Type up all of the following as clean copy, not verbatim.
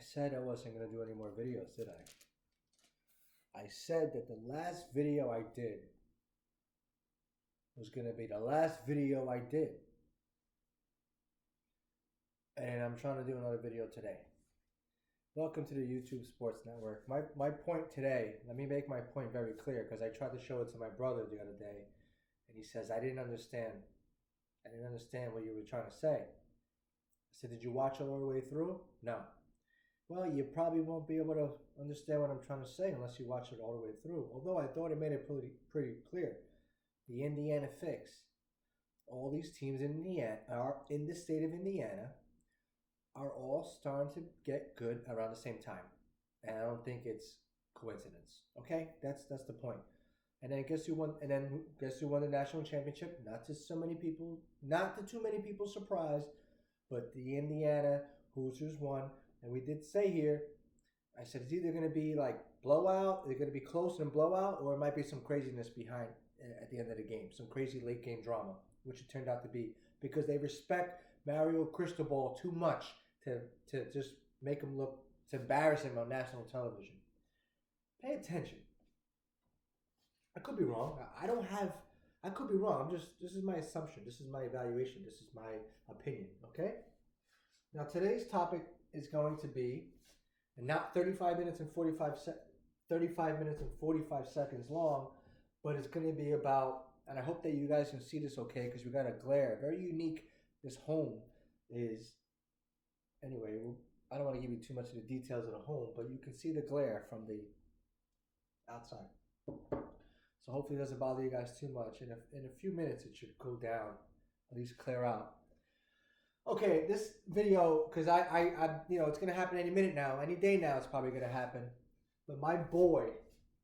said I wasn't going to do any more videos, did I? I said that the last video I did was going to be the last video I did. And I'm trying to do another video today. Welcome to the YouTube Sports Network. My point today, let me make my point very clear, because I tried to show it to my brother the other day, and he says, I didn't understand what you were trying to say. I said, did you watch it all the way through? No. Well, you probably won't be able to understand what I'm trying to say unless you watch it all the way through. Although I thought it made it pretty clear. The Indiana fix. All these teams in Indiana are in the state of Indiana are all starting to get good around the same time. And I don't think it's coincidence. Okay? That's the point. And then guess who won the national championship? Not to too many people's surprise, but the Indiana Hoosiers won. And we did say here, I said it's either going to be like blowout, they're going to be close and blowout, or it might be some craziness behind at the end of the game, some crazy late game drama, which it turned out to be, because they respect Mario Cristobal too much to just make him look, to embarrass him on national television. Pay attention. I could be wrong. I could be wrong. This is my assumption. This is my evaluation. This is my opinion, okay? Now, today's topic is going to be, and not 35 minutes and 45 seconds long, but it's going to be about, and I hope that you guys can see this okay, because we got a glare. Very unique, this home is. Anyway, I don't want to give you too much of the details of the home, but you can see the glare from the outside. So hopefully it doesn't bother you guys too much. In a few minutes, it should go down, at least clear out. Okay, this video, because I it's going to happen any minute now. Any day now it's probably going to happen. But my boy,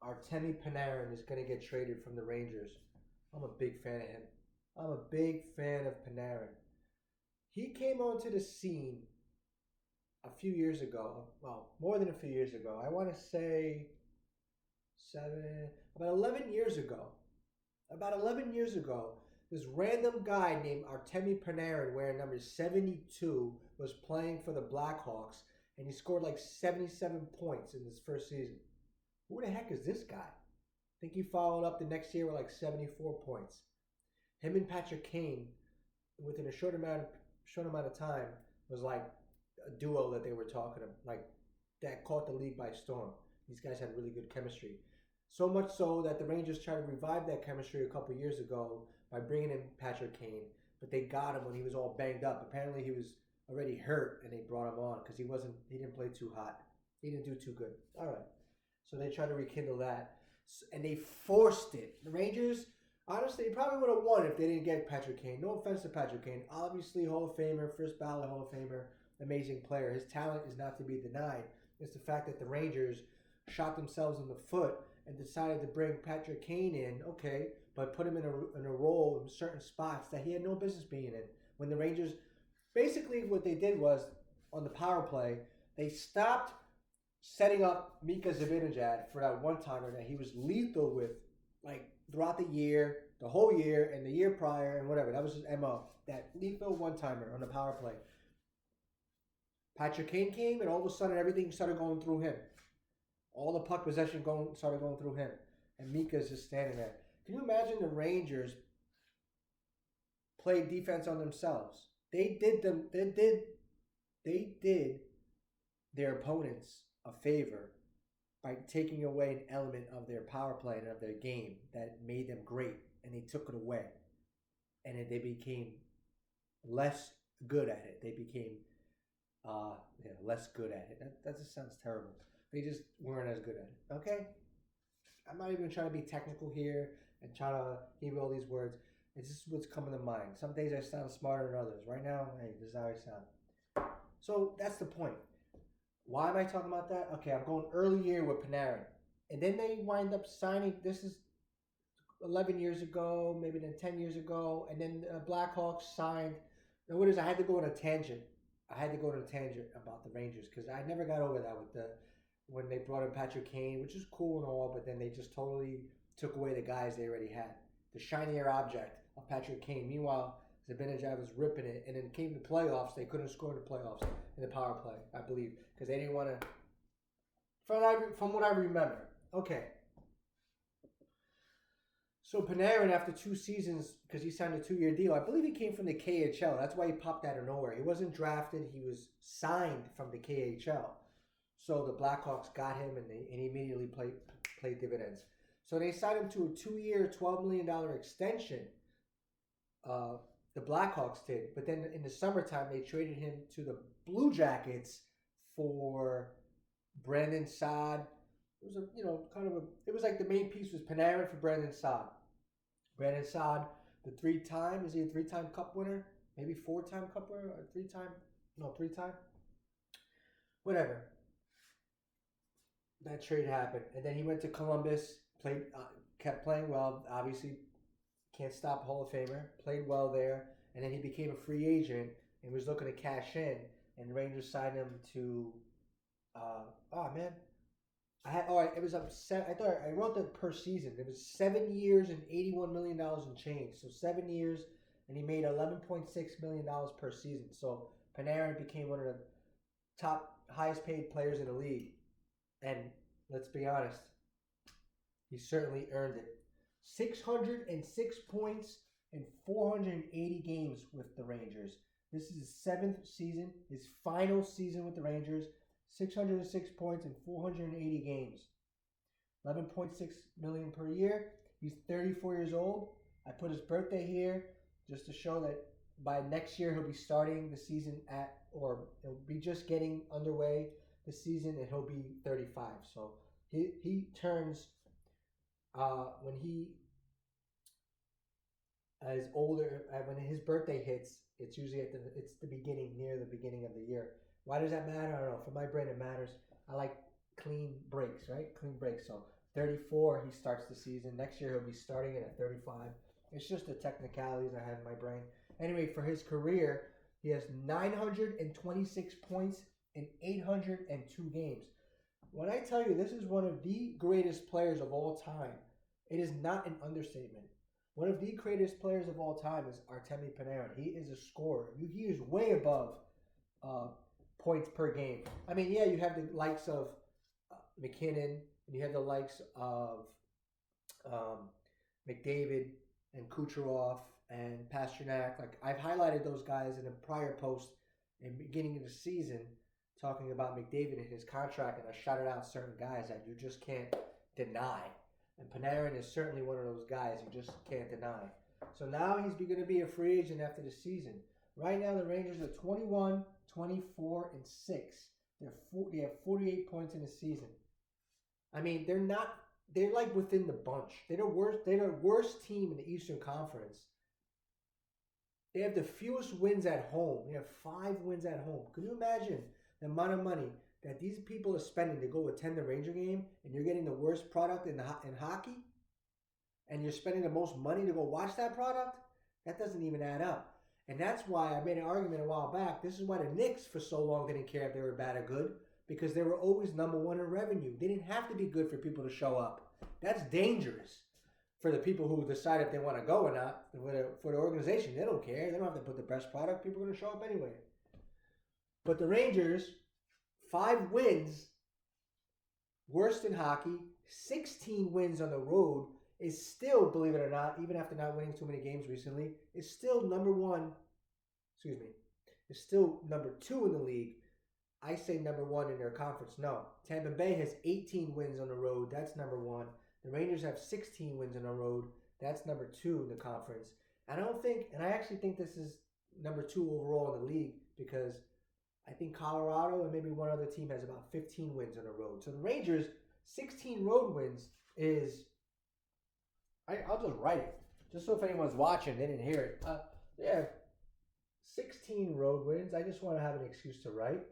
Artemi Panarin, is going to get traded from the Rangers. I'm a big fan of him. I'm a big fan of Panarin. He came onto the scene a few years ago. Well, more than a few years ago. I want to say about 11 years ago. About 11 years ago, this random guy named Artemi Panarin, wearing number 72, was playing for the Blackhawks, and he scored like 77 points in his first season. Who the heck is this guy? I think he followed up the next year with like 74 points. Him and Patrick Kane, within a short amount of time, was like a duo that they were talking about, like that caught the league by storm. These guys had really good chemistry. So much so that the Rangers tried to revive that chemistry a couple years ago by bringing in Patrick Kane, but they got him when he was all banged up. Apparently he was already hurt, and they brought him on because he didn't play too hot. He didn't do too good. All right. So they tried to rekindle that, and they forced it. The Rangers, honestly, probably would have won if they didn't get Patrick Kane. No offense to Patrick Kane. Obviously, Hall of Famer, first ballot Hall of Famer, amazing player. His talent is not to be denied. It's the fact that the Rangers shot themselves in the foot and decided to bring Patrick Kane in, okay, but put him in a role in certain spots that he had no business being in. When the Rangers, basically what they did was, on the power play, they stopped setting up Mika Zibanejad for that one-timer that he was lethal with, like, throughout the year, the whole year, and the year prior, and whatever. That was his MO, that lethal one-timer on the power play. Patrick Kane came, and all of a sudden everything started going through him. All the puck possession started going through him. And Mika's just standing there. Can you imagine the Rangers played defense on themselves? They did their opponents a favor by taking away an element of their power play and of their game that made them great. And they took it away. And then they became less good at it. They became less good at it. That just sounds terrible. They just weren't as good at it. Okay? I'm not even trying to be technical here and try to hear all these words. It's just what's coming to mind. Some days I sound smarter than others. Right now, hey, this is how I sound. So that's the point. Why am I talking about that? Okay, I'm going early year with Panarin. And then they wind up signing, this is 11 years ago, maybe then 10 years ago, and then Blackhawks signed. And what is, I had to go on a tangent. About the Rangers because I never got over that when they brought in Patrick Kane, which is cool and all, but then they just totally took away the guys they already had. The shinier object of Patrick Kane. Meanwhile, Zibanejad was ripping it, and then it came to playoffs. They couldn't score in the playoffs in the power play, I believe, because they didn't want to. From what I remember, okay. So Panarin, after 2 seasons, because he signed a 2-year deal, I believe he came from the KHL. That's why he popped out of nowhere. He wasn't drafted; he was signed from the KHL. So the Blackhawks got him, and he immediately played dividends. So they signed him to a 2-year, $12 million extension. The Blackhawks did, but then in the summertime they traded him to the Blue Jackets for Brandon Saad. It was it was like the main piece was Panarin for Brandon Saad. Brandon Saad, is he a 3-time Cup winner? Maybe 4-time Cup winner or 3-time? Whatever. That trade happened, and then he went to Columbus. Kept playing well. Obviously, can't stop Hall of Famer. Played well there, and then he became a free agent and was looking to cash in. And the Rangers signed him to. It was up. I thought I wrote that per season. It was 7 years and $81 million in change. So 7 years, and he made $11.6 million per season. So Panarin became one of the top, highest paid players in the league. And let's be honest, he certainly earned it. 606 points in 480 games with the Rangers. This is his 7th season, his final season with the Rangers. 606 points in 480 games. $11.6 million per year. He's 34 years old. I put his birthday here just to show that by next year he'll be starting the season or he'll be just getting underway the season, and he'll be 35. So he turns when he is older. When his birthday hits, it's usually near the beginning of the year. Why does that matter? I don't know. For my brain, it matters. I like clean breaks, right? Clean breaks. So 34, he starts the season. Next year, he'll be starting it at 35. It's just the technicalities I have in my brain. Anyway, for his career, he has 926 points in 802 games. When I tell you this is one of the greatest players of all time, it is not an understatement. One of the greatest players of all time is Artemi Panarin. He is a scorer. He is way above points per game. I mean, yeah, you have the likes of McKinnon, and you have the likes of McDavid and Kucherov and Pasternak. Like, I've highlighted those guys in a prior post in the beginning of the season talking about McDavid and his contract, and I shouted out certain guys that you just can't deny. And Panarin is certainly one of those guys you just can't deny. So now he's going to be a free agent after the season. Right now, the Rangers are 21, 24, and 6. They have 48 points in the season. I mean, they're like within the bunch. They're the worst team in the Eastern Conference. They have the fewest wins at home. They have 5 wins at home. Can you imagine the amount of money that these people are spending to go attend the Ranger game, and you're getting the worst product in hockey, and you're spending the most money to go watch that product? That doesn't even add up. And that's why I made an argument a while back. This is why the Knicks for so long didn't care if they were bad or good, because they were always number one in revenue. They didn't have to be good for people to show up. That's dangerous for the people who decide if they want to go or not. For the organization, they don't care. They don't have to put the best product. People are going to show up anyway. But the Rangers, 5 wins, worst in hockey, 16 wins on the road, is still, believe it or not, even after not winning too many games recently, is still number 2 in the league. I say number 1 in their conference. No. Tampa Bay has 18 wins on the road. That's number 1. The Rangers have 16 wins on the road. That's number 2 in the conference. I actually think this is number 2 overall in the league, because I think Colorado and maybe one other team has about 15 wins on the road. So the Rangers, 16 road wins is... I'll just write it, just so if anyone's watching, they didn't hear it. 16 road wins. I just want to have an excuse to write.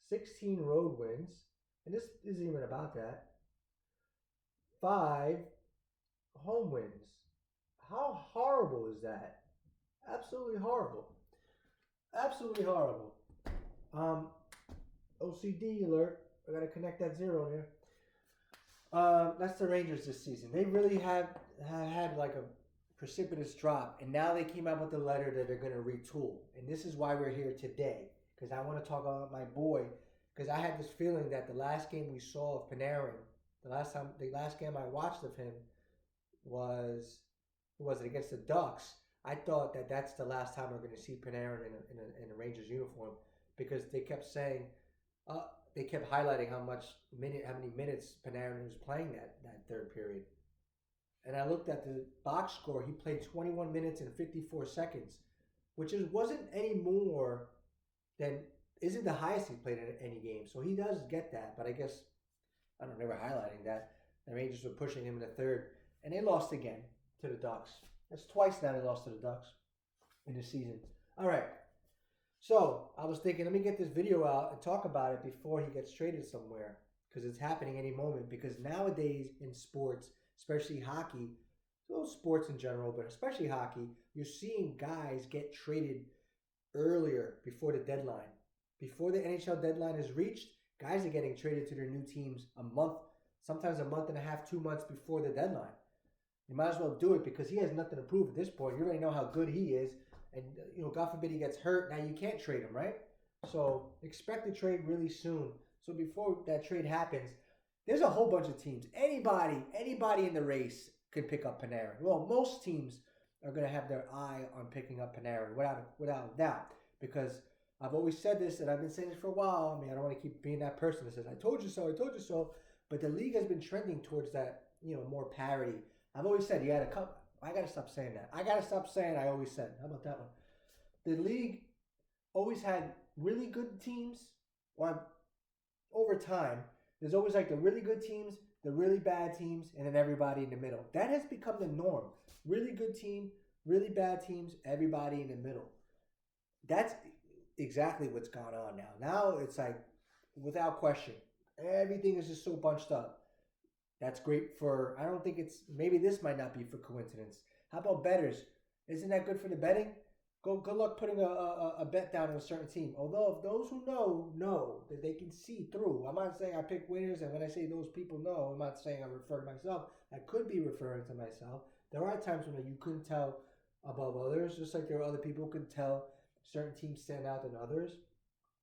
16 road wins, and this isn't even about that. 5 home wins. How horrible is that? Absolutely horrible. Absolutely horrible. OCD alert. I gotta connect that 0 there. That's the Rangers this season. They really have had like a precipitous drop, and now they came out with a letter that they're going to retool. And this is why we're here today, because I want to talk about my boy, because I had this feeling that the last game we saw of Panarin, the last game I watched of him was it against the Ducks. I thought that that's the last time we're going to see Panarin in a Rangers uniform, because they kept saying, they kept highlighting how many minutes Panarin was playing that third period. And I looked at the box score. He played 21 minutes and 54 seconds, which wasn't any more than isn't the highest he played in any game. So he does get that, but I guess I don't know, they were highlighting that the Rangers were pushing him in the third, and they lost again to the Ducks. That's twice now they lost to the Ducks in the season. All right. So I was thinking, let me get this video out and talk about it before he gets traded somewhere, because it's happening any moment. Because nowadays in sports, especially hockey, well, sports in general, but especially hockey, you're seeing guys get traded earlier before the deadline. Before the NHL deadline is reached, guys are getting traded to their new teams a month, sometimes a month and a half, 2 months before the deadline. You might as well do it, because he has nothing to prove at this point. You already know how good he is. And, God forbid he gets hurt. Now you can't trade him, right? So expect a trade really soon. So before that trade happens, there's a whole bunch of teams. Anybody in the race could pick up Panarin. Well, most teams are going to have their eye on picking up Panarin without a doubt. Because I've always said this, and I've been saying this for a while. I mean, I don't want to keep being that person that says, I told you so. But the league has been trending towards that, more parity. I've always said you got to come. I got to stop saying that. I got to stop saying I always said. How about that one? The league always had really good teams. Or over time, there's always like the really good teams, the really bad teams, and then everybody in the middle. That has become the norm. Really good team, really bad teams, everybody in the middle. That's exactly what's gone on now. Now it's like, without question, everything is just so bunched up. That's great for, I don't think maybe this might not be for coincidence. How about bettors? Isn't that good for the betting? Good luck putting a bet down on a certain team. Although if those who know that they can see through. I'm not saying I pick winners, and when I say those people know, I'm not saying I'm referring to myself. I could be referring to myself. There are times when you couldn't tell above others, just like there are other people who could tell certain teams stand out than others.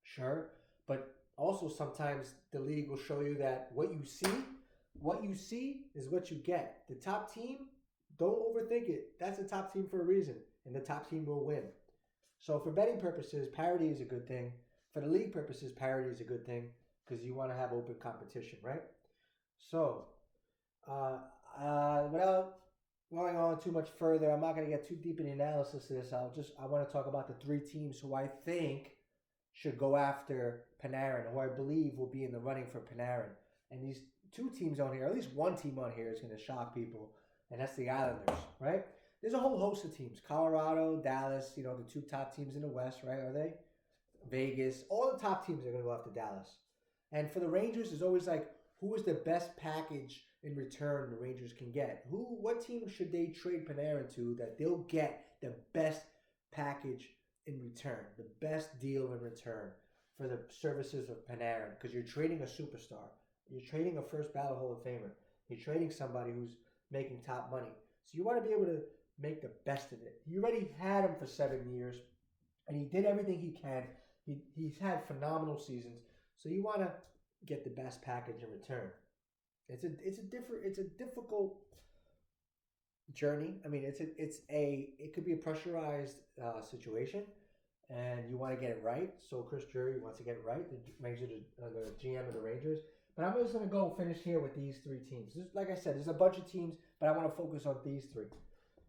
Sure. But also sometimes the league will show you that what you see is what you get. The top team, don't overthink it. That's the top team for a reason, and the top team will win. So for betting purposes, parity is a good thing. For the league purposes, parity is a good thing, because you want to have open competition, right? So without going on too much further, I'm not going to get too deep in the analysis of this. I want to talk about the three teams who I think should go after Panarin, who I believe will be in the running for Panarin. And these two teams on here, at least one team on here is going to shock people, and that's the Islanders, right? There's a whole host of teams. Colorado, Dallas, the two top teams in the West, right? Are they? Vegas. All the top teams are going to go after Dallas. And for the Rangers, it's always like, who is the best package in return the Rangers can get? What team should they trade Panarin to that they'll get the best package in return, the best deal in return for the services of Panarin? Because you're trading a superstar. You're trading a first ballot Hall of Famer. You're trading somebody who's making top money. So you want to be able to make the best of it. You already had him for 7 years, and he did everything he can. He's had phenomenal seasons. So you want to get the best package in return. It's a difficult journey. I mean, it could be a pressurized situation, and you want to get it right. So Chris Drury wants to get it right. The GM of the Rangers. But I'm just going to go finish here with these three teams. Like I said, there's a bunch of teams, but I want to focus on these three.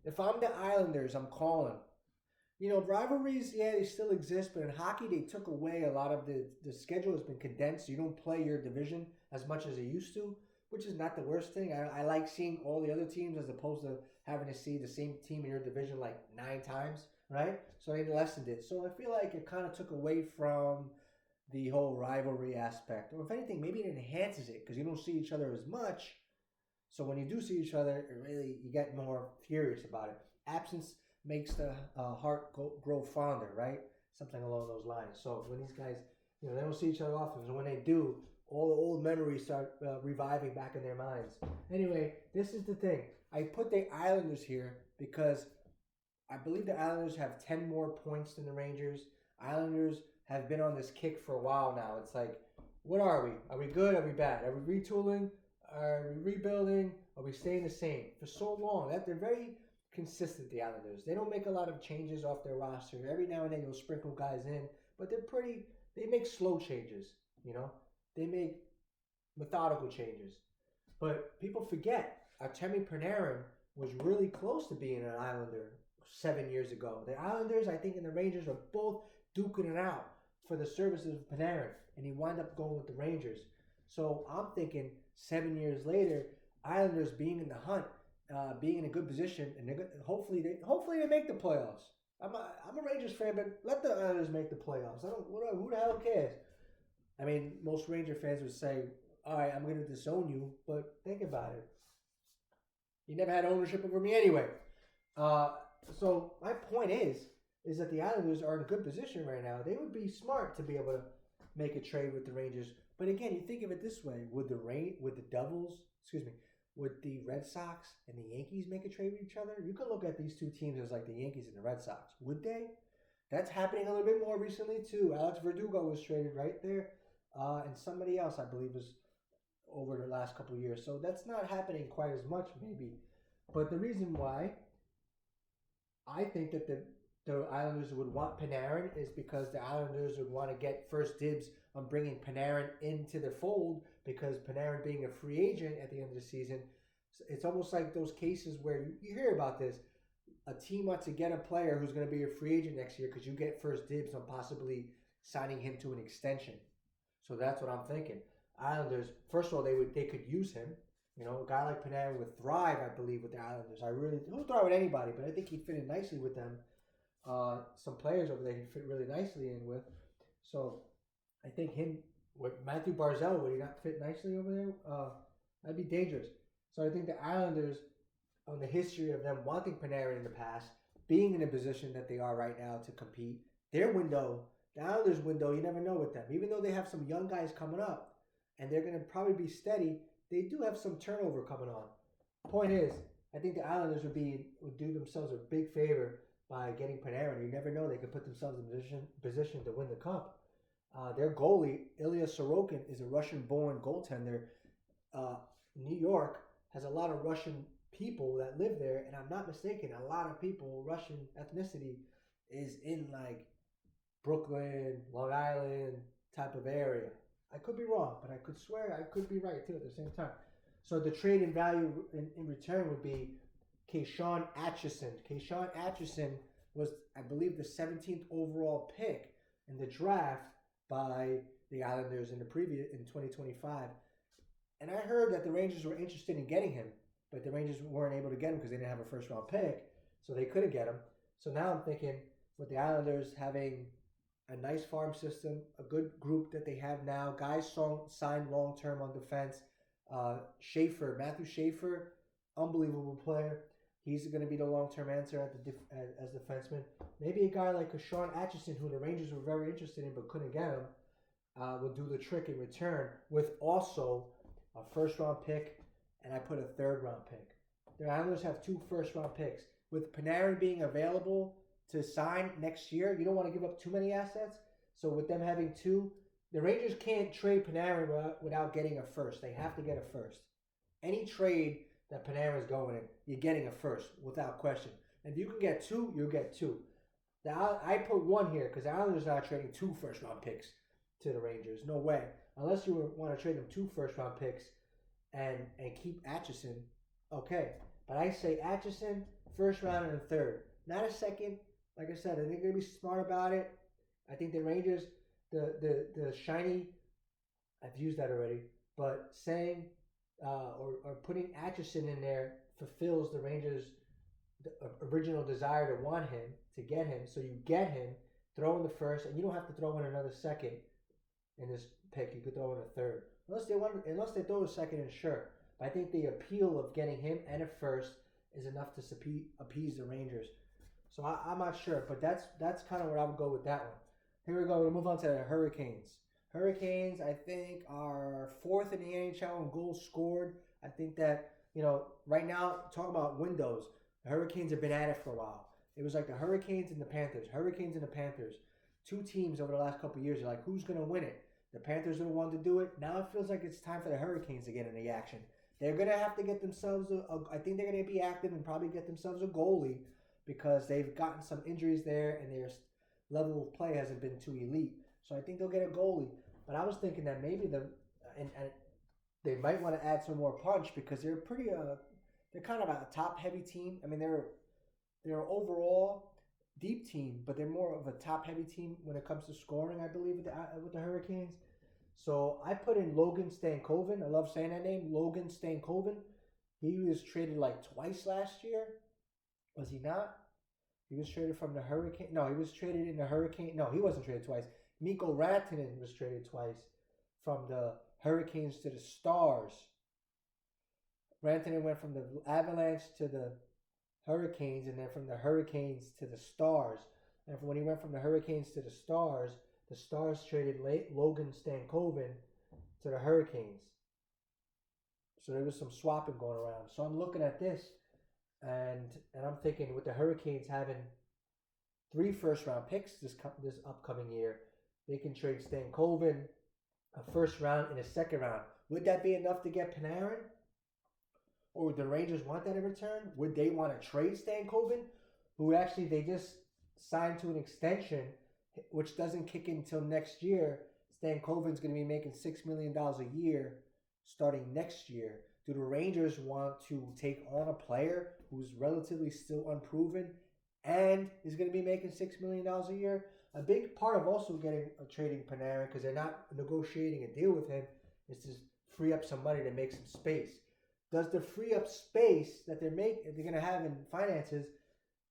If I'm the Islanders, I'm calling. Rivalries, yeah, they still exist, but in hockey, they took away a lot of the schedule has been condensed. So you don't play your division as much as they used to, which is not the worst thing. I like seeing all the other teams as opposed to having to see the same team in your division like 9 times, right? So they lessened it. So I feel like it kind of took away from the whole rivalry aspect. Or if anything, maybe it enhances it because you don't see each other as much. So when you do see each other, you get more furious about it. Absence makes the heart grow fonder, right? Something along those lines. So when these guys, they don't see each other often. So when they do, all the old memories start reviving back in their minds. Anyway, this is the thing. I put the Islanders here because I believe the Islanders have 10 more points than the Rangers. Islanders have been on this kick for a while now. It's like, what are we? Are we good? Are we bad? Are we retooling? Are we rebuilding? Are we staying the same? For so long, that they're very consistent, the Islanders. They don't make a lot of changes off their roster. Every now and then you'll sprinkle guys in, but they make slow changes, you know? They make methodical changes. But people forget, Artemi Panarin was really close to being an Islander 7 years ago. The Islanders, I think, and the Rangers are both duking it out for the services of Panarin, and he wound up going with the Rangers. So I'm thinking 7 years later, Islanders being in the hunt, being in a good position, and hopefully they make the playoffs. I'm a Rangers fan, but let the Islanders make the playoffs. Who the hell cares? I mean, most Ranger fans would say, all right, I'm going to disown you, but think about it. You never had ownership over me anyway. So my point is that the Islanders are in a good position right now. They would be smart to be able to make a trade with the Rangers. But again, you think of it this way: would the Red Sox and the Yankees make a trade with each other? You could look at these two teams as like the Yankees and the Red Sox. Would they? That's happening a little bit more recently too. Alex Verdugo was traded right there, and somebody else I believe was over the last couple of years. So that's not happening quite as much, maybe. But the reason why I think that the Islanders would want Panarin is because the Islanders would want to get first dibs on bringing Panarin into the fold, because Panarin being a free agent at the end of the season, it's almost like those cases where you hear about this. A team wants to get a player who's going to be a free agent next year because you get first dibs on possibly signing him to an extension. So that's what I'm thinking. Islanders, first of all, they could use him. You know, a guy like Panarin would thrive, I believe, with the Islanders. He'll thrive with anybody, but I think he'd fit in nicely with them. Some players over there he'd fit really nicely in with. So I think with Matthew Barzal, would he not fit nicely over there? That'd be dangerous. So I think the Islanders, on the history of them wanting Panarin in the past, being in a position that they are right now to compete, their window, the Islanders' window, you never know with them. Even though they have some young guys coming up, and they're going to probably be steady, they do have some turnover coming on. Point is, I think the Islanders would do themselves a big favor by getting Panarin. You never know; they could put themselves in position to win the cup. Their goalie, Ilya Sorokin, is a Russian-born goaltender. New York has a lot of Russian people that live there, and I'm not mistaken, a lot of people, Russian ethnicity, is in like Brooklyn, Long Island type of area. I could be wrong, but I could swear I could be right too at the same time. So the trade in value in return would be Kayshawn Atchison. Kayshawn Atchison was, I believe, the 17th overall pick in the draft by the Islanders in 2025. And I heard that the Rangers were interested in getting him, but the Rangers weren't able to get him because they didn't have a first round pick, so they couldn't get him. So now I'm thinking, with the Islanders having a nice farm system, a good group that they have now, guys signed long term on defense. Matthew Schaefer, unbelievable player. He's going to be the long term answer as defenseman. Maybe a guy like Sean Atchison, who the Rangers were very interested in but couldn't get him, will do the trick in return, with also a first round pick, and I put a third round pick. The Islanders have 2 first round picks. With Panarin being available to sign next year, you don't want to give up too many assets. So with them having 2, the Rangers can't trade Panarin without getting a first. They have to get a first. Any trade that Panarin's going in, you're getting a first without question. And if you can get 2, you'll get 2. I put 1 here because the Islanders are not trading 2 first round picks to the Rangers. No way. Unless you want to trade them 2 first round picks and keep Atchison, okay. But I say Atchison, first round and a third. Not a second. Like I said, I think they're going to be smart about it. I think the Rangers, the shiny, I've used that already, but saying or putting Atchison in there fulfills the Rangers' original desire to want him, to get him. So you get him, throw in the first, and you don't have to throw in another second in this pick. You could throw in a third. Unless they throw a second in, sure. But I think the appeal of getting him and a first is enough to appease the Rangers. So I'm not sure, but that's kind of where I would go with that one. Here we go. We'll move on to the Hurricanes. Hurricanes, I think, are 4th in the NHL in goals scored. I think that right now, talking about windows, the Hurricanes have been at it for a while. It was like the Hurricanes and the Panthers. Hurricanes and the Panthers. Two teams over the last couple of years. You're like, who's going to win it? The Panthers are the one to do it. Now it feels like it's time for the Hurricanes to get in the action. They're going to have to get themselves I think they're going to be active and probably get themselves a goalie because they've gotten some injuries there and their level of play hasn't been too elite. So I think they'll get a goalie. But I was thinking that maybe and they might want to add some more punch because they're kind of a top heavy team. I mean they're overall deep team, but they're more of a top heavy team when it comes to scoring, I believe, with the Hurricanes. So I put in Logan Stankoven. I love saying that name, Logan Stankoven. He was traded like twice last year. Was he not? He was traded from the Hurricane. No, he was traded in the Hurricane. No, he wasn't traded twice. Mikko Rantanen was traded twice from the Hurricanes to the Stars. Rantanen went from the Avalanche to the Hurricanes, and then from the Hurricanes to the Stars. And when he went from the Hurricanes to the Stars traded Logan Stankoven to the Hurricanes. So there was some swapping going around. So I'm looking at this, and I'm thinking with the Hurricanes having 3 first-round picks this upcoming year, they can trade Stankoven a first round and a second round. Would that be enough to get Panarin? Or would the Rangers want that in return? Would they want to trade Stankoven, who actually they just signed to an extension, which doesn't kick in until next year? Stankoven's going to be making $6 million a year starting next year. Do the Rangers want to take on a player who's relatively still unproven and is going to be making $6 million a year? A big part of also trading Panarin, because they're not negotiating a deal with him, is to free up some money to make some space. Does the free up space that they're going to have in finances,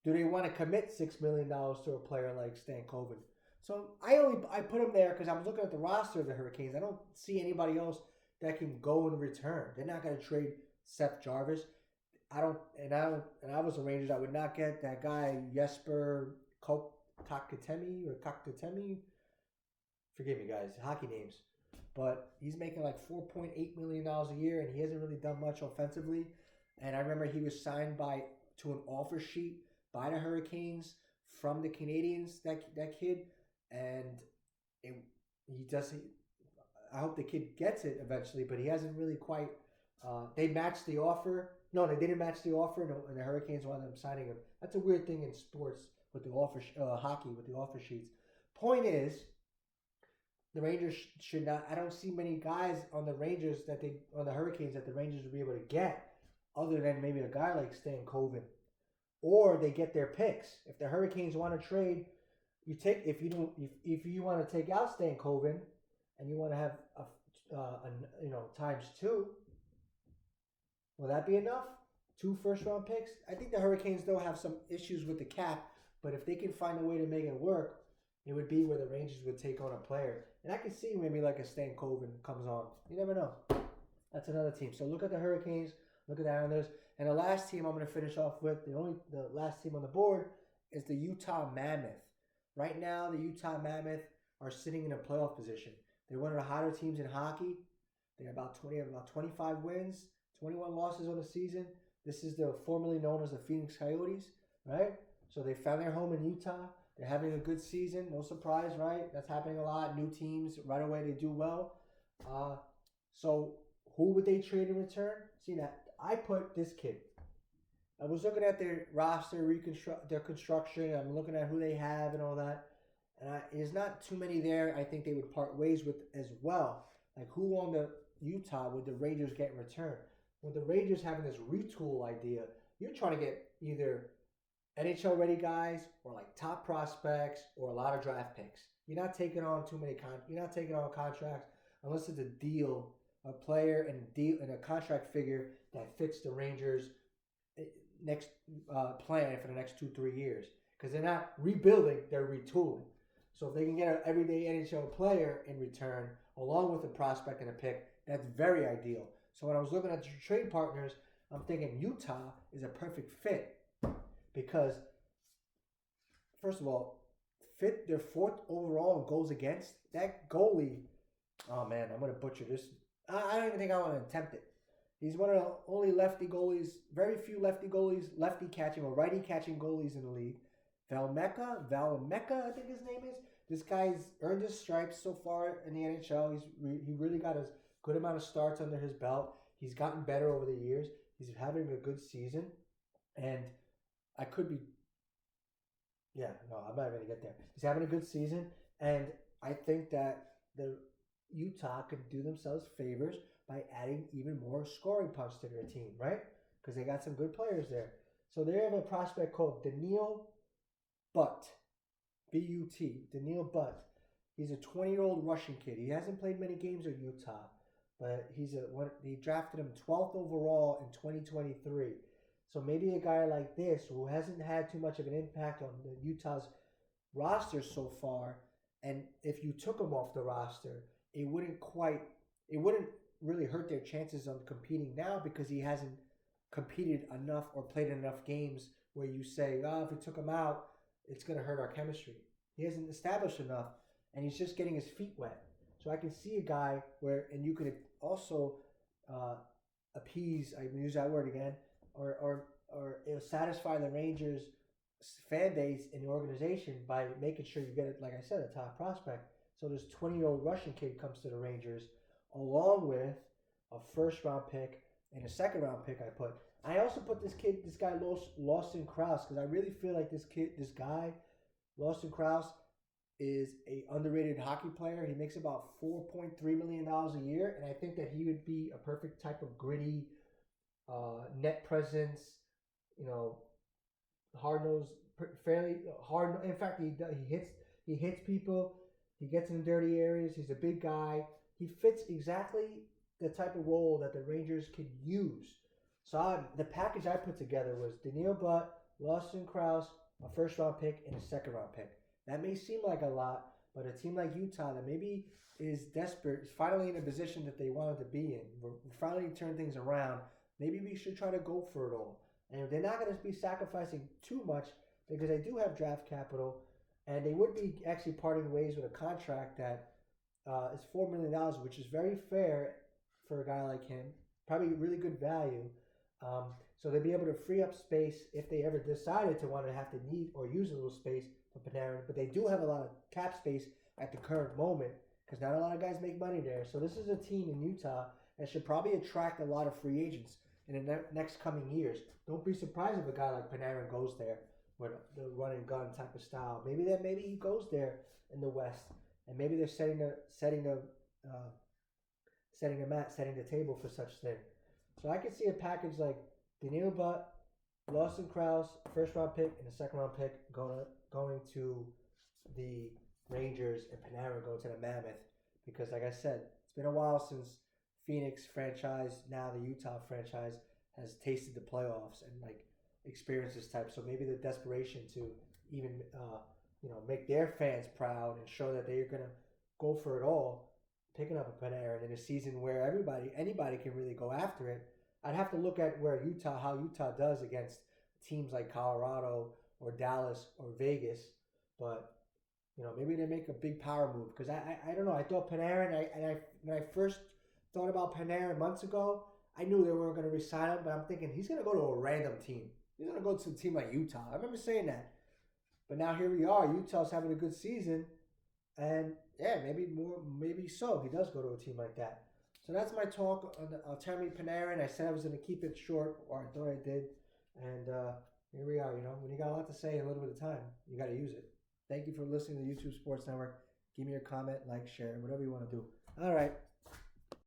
do they want to commit $6 million to a player like Stankoven? So I put him there because I was looking at the roster of the Hurricanes. I don't see anybody else that can go in return. They're not going to trade Seth Jarvis. I was a Rangers. I would not get that guy Jesper Kakatemi. Forgive me, guys, hockey names. But he's making like $4.8 million a year, and he hasn't really done much offensively. And I remember he was signed to an offer sheet by the Hurricanes from the Canadiens. That kid, and I hope the kid gets it eventually, but he hasn't really quite. They matched the offer. No, they didn't match the offer, and the Hurricanes wound up signing him. That's a weird thing in sports with the hockey with the offer sheets. Point is, the Rangers should not. I don't see many guys on the Hurricanes that the Rangers would be able to get, other than maybe a guy like Stankoven, or they get their picks. If the Hurricanes want to trade, if you want to take out Stankoven, and you want to have times 2. Will that be enough? 2 first-round picks? I think the Hurricanes, though, have some issues with the cap, but if they can find a way to make it work, it would be where the Rangers would take on a player. And I can see maybe like a Stankoven comes on. You never know. That's another team. So look at the Hurricanes, look at the Islanders. And the last team I'm going to finish off with, the last team on the board, is the Utah Mammoth. Right now, the Utah Mammoth are sitting in a playoff position. They're one of the hotter teams in hockey. They have about 25 wins, 21 losses on the season. This is formerly known as the Phoenix Coyotes, right? So they found their home in Utah. They're having a good season. No surprise, right? That's happening a lot. New teams, right away, they do well. So who would they trade in return? See that? I put this kid. I was looking at their roster, their construction. I'm looking at who they have and all that. And there's not too many there I think they would part ways with as well. Like, who on the Utah would the Rangers get in return? With the Rangers having this retool idea, you're trying to get either NHL ready guys or like top prospects or a lot of draft picks. You're not taking on you're not taking on contracts unless it's a deal, a player and a contract figure that fits the Rangers' next plan for the next 2-3 years. Because they're not rebuilding, they're retooling. So if they can get an everyday NHL player in return, along with a prospect and a pick, that's very ideal. So when I was looking at the trade partners, I'm thinking Utah is a perfect fit because, first of all, they're 4th overall in goals against. That goalie, oh man, I'm going to butcher this. I don't even think I want to attempt it. He's one of the only lefty goalies, very few lefty goalies, lefty catching or righty catching goalies in the league. Valmeka, I think his name is. This guy's earned his stripes so far in the NHL. He really got a good amount of starts under his belt. He's gotten better over the years. He's having a good season, and I could be. Yeah, no, I'm not going to get there. He's having a good season, and I think that the Utah could do themselves favors by adding even more scoring punch to their team, right? Because they got some good players there. So they have a prospect called Daniil Butt, B-U-T, Daniil Butt. He's a 20-year-old Russian kid. He hasn't played many games with Utah, but he drafted him 12th overall in 2023. So maybe a guy like this who hasn't had too much of an impact on the Utah's roster so far, and if you took him off the roster, it wouldn't really hurt their chances of competing now because he hasn't competed enough or played enough games where you say, oh, if we took him out, it's going to hurt our chemistry. He hasn't established enough, and he's just getting his feet wet. So I can see a guy where, and you could also appease, I use that word again, or it'll satisfy the Rangers fan base in the organization by making sure you get it, like I said, a top prospect. So this 20-year-old Russian kid comes to the Rangers along with a first-round pick and a second-round pick I also put this guy, Lawson Krause, because I really feel like this guy, Lawson Krause, is a underrated hockey player. He makes about $4.3 million a year, and I think that he would be a perfect type of gritty net presence, hard-nosed, fairly hard. In fact, he hits people. He gets in dirty areas. He's a big guy. He fits exactly the type of role that the Rangers could use. So the package I put together was Daniil Butt, Lawson Krause, a first-round pick, and a second-round pick. That may seem like a lot, but a team like Utah that maybe is desperate, is finally in a position that they wanted to be in. We're finally turning things around. Maybe we should try to go for it all. And they're not going to be sacrificing too much because they do have draft capital, and they would be actually parting ways with a contract that is $4 million, which is very fair for a guy like him. Probably really good value. So they'll be able to free up space if they ever decided to want to have to need or use a little space for Panarin. But they do have a lot of cap space at the current moment because not a lot of guys make money there. So this is a team in Utah that should probably attract a lot of free agents in the next coming years. Don't be surprised if a guy like Panarin goes there with the run and gun type of style. Maybe he goes there in the West, and maybe they're setting the table for such thing. So I could see a package like Daniil Butt, Lawson Krause, first round pick, and a second round pick going to the Rangers, and Panarin going to the Mammoth. Because like I said, it's been a while since Phoenix franchise, now the Utah franchise, has tasted the playoffs and experienced this type. So maybe the desperation to even make their fans proud and show that they're gonna go for it all, picking up a Panarin in a season where anybody can really go after it. I'd have to look at how Utah does against teams like Colorado or Dallas or Vegas, but maybe they make a big power move because I don't know. I thought Panarin, when I first thought about Panarin months ago, I knew they weren't going to re-sign him, but I'm thinking he's going to go to a random team. He's going to go to a team like Utah. I remember saying that, but now here we are. Utah's having a good season, and yeah, maybe so. He does go to a team like that. So that's my talk on Artemi Panarin. I said I was going to keep it short, or I thought I did, and here we are. When you got a lot to say in a little bit of time, you got to use it. Thank you for listening to the YouTube Sports Network. Give me your comment, like, share, whatever you want to do. All right.